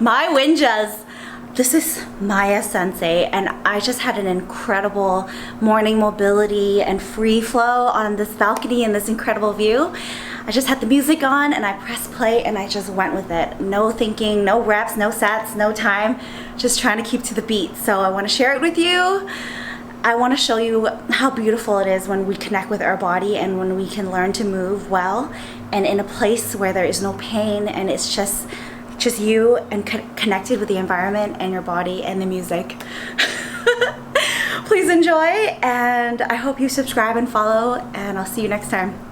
My Winjas. This is Maya Sensei, and I just had an incredible morning mobility and free flow on this balcony and this incredible view. I just had the music on and I pressed play and I just went with it. No thinking, no reps, no sets, no time, just trying to keep to the beat. So I want to share it with you. I want to show you how beautiful it is when we connect with our body and when we can learn to move well and in a place where there is no pain and it's just you and connected with the environment and your body and the music. Please enjoy, and I hope you subscribe and follow, and I'll see you next time.